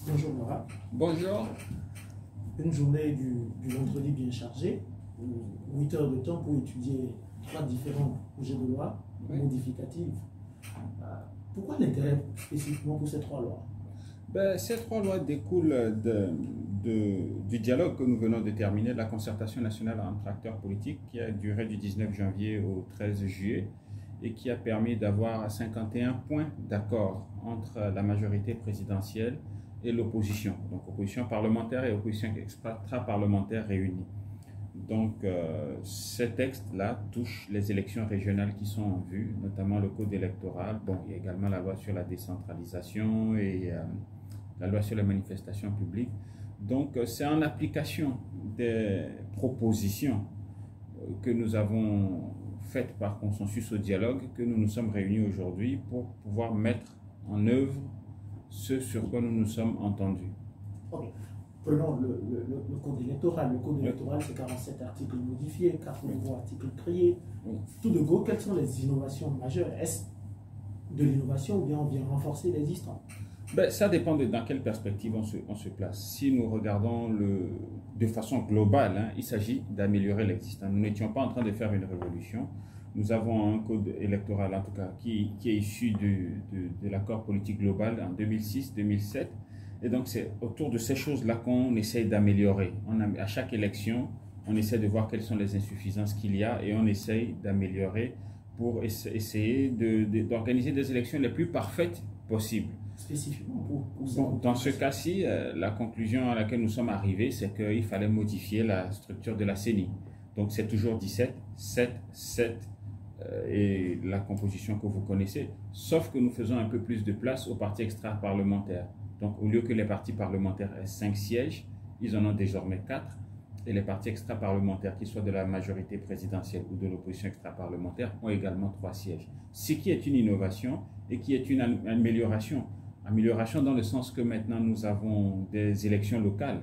Bonjour Nora. Bonjour. Une journée du vendredi bien chargée, 8 heures de temps pour étudier 3 différents projets de loi modificatifs. Pourquoi l'intérêt spécifiquement pour ces 3 lois? Ces 3 lois découlent du dialogue que nous venons de terminer, de la concertation nationale entre acteurs politiques qui a duré du 19 janvier au 13 juillet et qui a permis d'avoir 51 points d'accord entre la majorité présidentielle et l'opposition, donc opposition parlementaire et opposition extra-parlementaire réunies. Donc, ces textes-là touchent les élections régionales qui sont en vue, notamment le code électoral. Bon, il y a également la loi sur la décentralisation et la loi sur les manifestations publiques. Donc, c'est en application des propositions que nous avons faites par consensus au dialogue que nous nous sommes réunis aujourd'hui pour pouvoir mettre en œuvre ce sur quoi nous nous sommes entendus. Ok. Prenons le code électoral. Le code électoral, c'est 47 articles modifiés, 4 nouveaux articles créés. Tout de go, quelles sont les innovations majeures? Est-ce de l'innovation ou bien on vient renforcer l'existant? Ça dépend dans quelle perspective on se place. Si nous regardons de façon globale, il s'agit d'améliorer l'existant. Nous n'étions pas en train de faire une révolution. Nous avons un code électoral, en tout cas, qui est issu de l'accord politique global en 2006-2007. Et donc, c'est autour de ces choses-là qu'on essaye d'améliorer. À chaque élection, on essaie de voir quelles sont les insuffisances qu'il y a et on essaye d'améliorer pour essayer d'organiser des élections les plus parfaites possibles. Spécifiquement pour bon, dans ce cas-ci, la conclusion à laquelle nous sommes arrivés, c'est qu'il fallait modifier la structure de la CENI. Donc, c'est toujours 17, 7, 7 et la composition que vous connaissez, sauf que nous faisons un peu plus de place aux partis extra-parlementaires. Donc, au lieu que les partis parlementaires aient 5 sièges, ils en ont désormais 4. Et les partis extra-parlementaires, qu'ils soient de la majorité présidentielle ou de l'opposition extra-parlementaire, ont également 3 sièges. Ce qui est une innovation et qui est une amélioration. Amélioration dans le sens que maintenant nous avons des élections locales.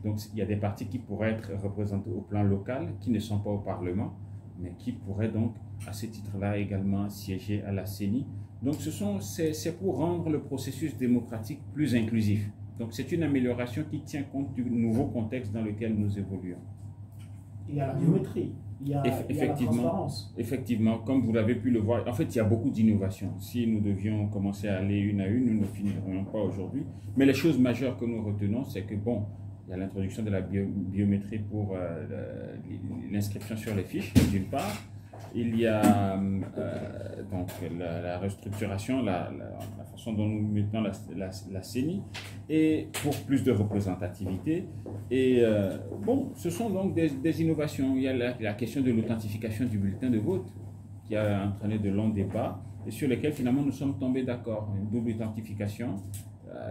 Donc, il y a des partis qui pourraient être représentés au plan local, qui ne sont pas au Parlement, mais qui pourraient donc, à ce titre-là, également siéger à la CENI. Donc, c'est pour rendre le processus démocratique plus inclusif. Donc, c'est une amélioration qui tient compte du nouveau contexte dans lequel nous évoluons. Il y a la biométrie, il y a la transparence. Effectivement, comme vous l'avez pu le voir, en fait, il y a beaucoup d'innovations. Si nous devions commencer à aller une à une, nous ne finirions pas aujourd'hui. Mais les choses majeures que nous retenons, c'est que, bon, il y a l'introduction de la biométrie pour l'inscription sur les fiches, d'une part. Il y a donc la restructuration, la façon dont nous mettons la CENI, et pour plus de représentativité. Et bon, ce sont donc des innovations. Il y a la question de l'authentification du bulletin de vote, qui a entraîné de longs débats, et sur lesquels finalement nous sommes tombés d'accord. Une double authentification.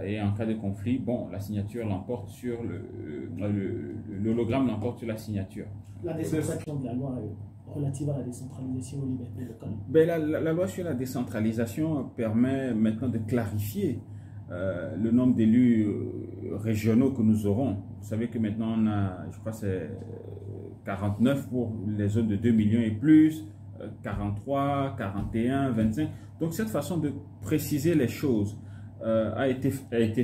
Et en cas de conflit, bon, la signature l'emporte sur l'hologramme l'emporte sur la signature. La décentralisation de la loi relative à la décentralisation aux libertés locales. La loi sur la décentralisation permet maintenant de clarifier le nombre d'élus régionaux que nous aurons. Vous savez que maintenant on a, je crois c'est 49 pour les zones de 2 millions et plus, 43, 41, 25. Donc cette façon de préciser les choses a été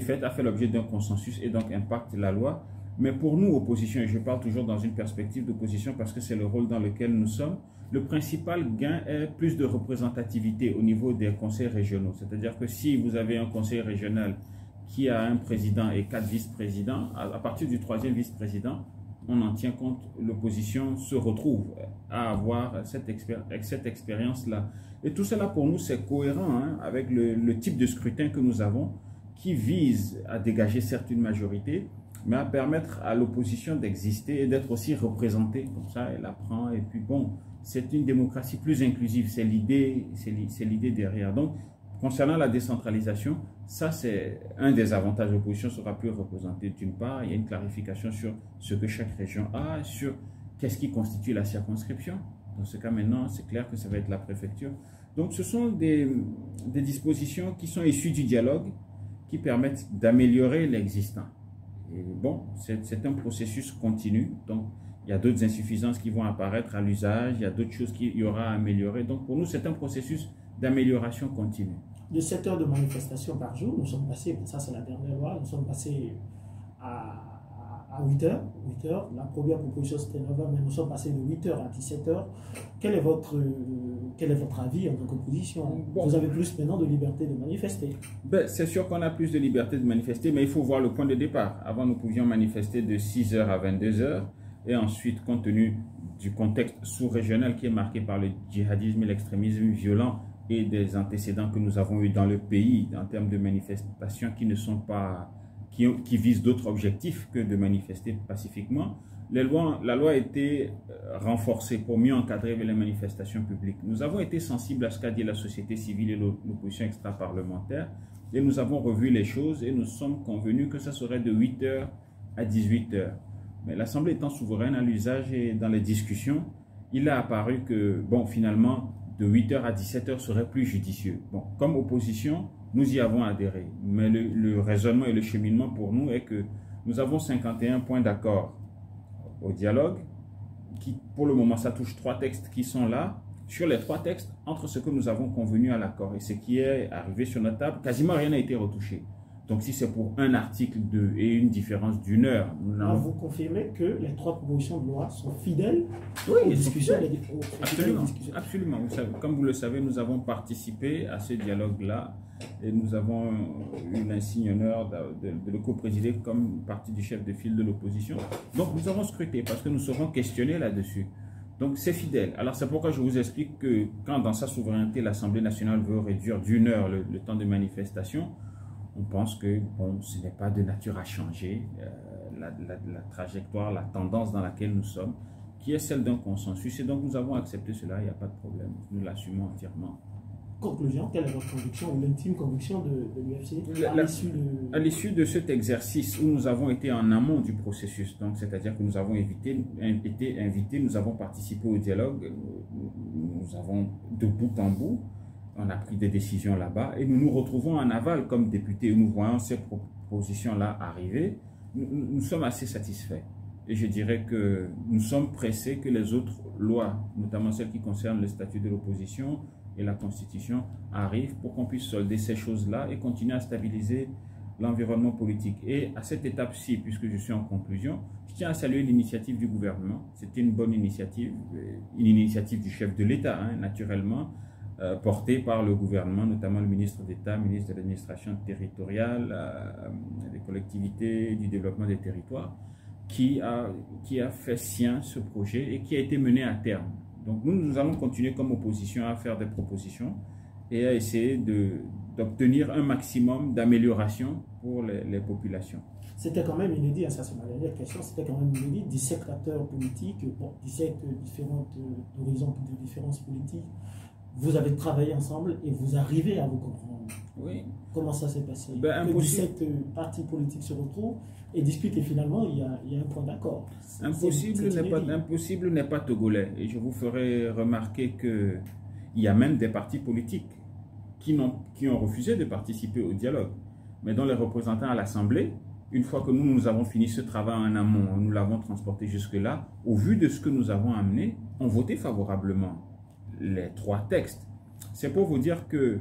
faite, a fait l'objet d'un consensus et donc impacte la loi. Mais pour nous, opposition, et je parle toujours dans une perspective d'opposition parce que c'est le rôle dans lequel nous sommes, le principal gain est plus de représentativité au niveau des conseils régionaux. C'est-à-dire que si vous avez un conseil régional qui a un président et 4 vice-présidents, à partir du 3e vice-président, on en tient compte, l'opposition se retrouve à avoir cette expérience-là. Et tout cela pour nous, c'est cohérent avec le type de scrutin que nous avons qui vise à dégager certes une majorité, mais à permettre à l'opposition d'exister et d'être aussi représentée. Comme ça, elle apprend. Et puis bon, c'est une démocratie plus inclusive. C'est l'idée derrière. Donc, concernant la décentralisation, ça c'est un des avantages. L'opposition sera plus représentée d'une part. Il y a une clarification sur ce que chaque région a, sur qu'est-ce qui constitue la circonscription. Dans ce cas maintenant, c'est clair que ça va être la préfecture. Donc, ce sont des dispositions qui sont issues du dialogue, qui permettent d'améliorer l'existant. Et bon, c'est un processus continu, donc il y a d'autres insuffisances qui vont apparaître à l'usage, il y a d'autres choses qu'il y aura à améliorer. Donc pour nous, c'est un processus d'amélioration continue. de 7 heures de manifestation par jour, nous sommes passés, ça c'est la dernière loi, nous sommes passés à 8 heures. 8 heures. La première proposition c'était 9 heures, mais nous sommes passés de 8 heures à 17 heures. Quel est votre avis en tant qu'opposition? Bon. Vous avez plus maintenant de liberté de manifester. Ben, c'est sûr qu'on a plus de liberté de manifester, mais il faut voir le point de départ. Avant, nous pouvions manifester de 6 heures à 22 heures. Et ensuite, compte tenu du contexte sous-régional qui est marqué par le djihadisme et l'extrémisme violent et des antécédents que nous avons eu dans le pays en termes de manifestations qui ne sont pas... qui visent d'autres objectifs que de manifester pacifiquement, la loi a été renforcée pour mieux encadrer les manifestations publiques. Nous avons été sensibles à ce qu'a dit la société civile et l'opposition extra-parlementaire et nous avons revu les choses et nous sommes convenus que ça serait de 8 heures à 18 heures. Mais l'Assemblée étant souveraine à l'usage et dans les discussions, il a apparu que, bon, finalement, de 8 heures à 17 heures serait plus judicieux. Bon, comme opposition, nous y avons adhéré. Mais le raisonnement et le cheminement pour nous est que nous avons 51 points d'accord au dialogue, qui pour le moment, ça touche 3 textes qui sont là. Sur les 3 textes, entre ce que nous avons convenu à l'accord et ce qui est arrivé sur notre table, quasiment rien n'a été retouché. Donc si c'est pour un article et une différence d'1 heure... Vous confirmez que les 3 propositions de loi sont fidèles aux discussions? Absolument, absolument. Vous savez, comme vous le savez, nous avons participé à ce dialogue-là et nous avons eu l'insigne honneur de le co-présider comme partie du chef de file de l'opposition. Donc nous avons scruté parce que nous serons questionnés là-dessus. Donc c'est fidèle. Alors c'est pourquoi je vous explique que quand dans sa souveraineté, l'Assemblée nationale veut réduire d'1 heure le temps de manifestation, on pense que bon, ce n'est pas de nature à changer la trajectoire, la tendance dans laquelle nous sommes, qui est celle d'un consensus. Et donc nous avons accepté cela, il n'y a pas de problème. Nous l'assumons entièrement. Conclusion, quelle est votre conviction ou l'intime conviction de l'UFC à l'issue de cet exercice où nous avons été en amont du processus, donc c'est-à-dire que nous avons été invités, nous avons participé au dialogue, nous avons de bout en bout, on a pris des décisions là-bas et nous nous retrouvons en aval comme députés. Nous voyons ces propositions-là arriver. Nous sommes assez satisfaits. Et je dirais que nous sommes pressés que les autres lois, notamment celles qui concernent le statut de l'opposition et la Constitution, arrivent pour qu'on puisse solder ces choses-là et continuer à stabiliser l'environnement politique. Et à cette étape-ci, puisque je suis en conclusion, je tiens à saluer l'initiative du gouvernement. C'était une bonne initiative, une initiative du chef de l'État, hein, naturellement, porté par le gouvernement, notamment le ministre d'État, ministre de l'administration territoriale, des collectivités, du développement des territoires, qui a fait sien ce projet et qui a été mené à terme. Donc nous allons continuer comme opposition à faire des propositions et à essayer d'obtenir un maximum d'amélioration pour les populations. C'était quand même inédit, ça c'est ma dernière question, c'était quand même inédit, 17 acteurs politiques, bon, 17 différentes horizons de différences politiques. Vous avez travaillé ensemble et vous arrivez à vous comprendre. Oui. Comment ça s'est passé? Que 17 partis politiques se retrouvent et discutent et finalement il y a un point d'accord. Impossible n'est pas togolais. Et je vous ferai remarquer qu'il y a même des partis politiques qui ont refusé de participer au dialogue. Mais dont les représentants à l'Assemblée, une fois que nous avons fini ce travail en amont, nous l'avons transporté jusque-là, au vu de ce que nous avons amené, ont voté favorablement les 3 textes. C'est pour vous dire que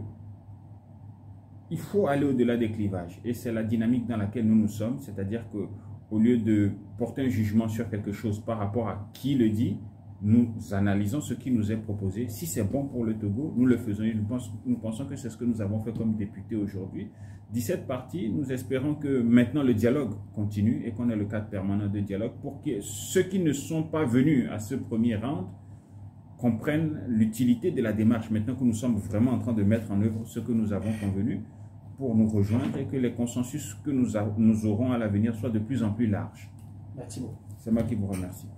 il faut aller au-delà des clivages et c'est la dynamique dans laquelle nous sommes, c'est-à-dire que au lieu de porter un jugement sur quelque chose par rapport à qui le dit, nous analysons ce qui nous est proposé. Si c'est bon pour le Togo, nous le faisons. Et nous pensons que c'est ce que nous avons fait comme députés aujourd'hui. 17 partis, nous espérons que maintenant le dialogue continue et qu'on ait le cadre permanent de dialogue pour que ceux qui ne sont pas venus à ce premier round comprennent l'utilité de la démarche maintenant que nous sommes vraiment en train de mettre en œuvre ce que nous avons convenu pour nous rejoindre et que les consensus que nous aurons à l'avenir soient de plus en plus larges. Merci beaucoup. C'est moi qui vous remercie.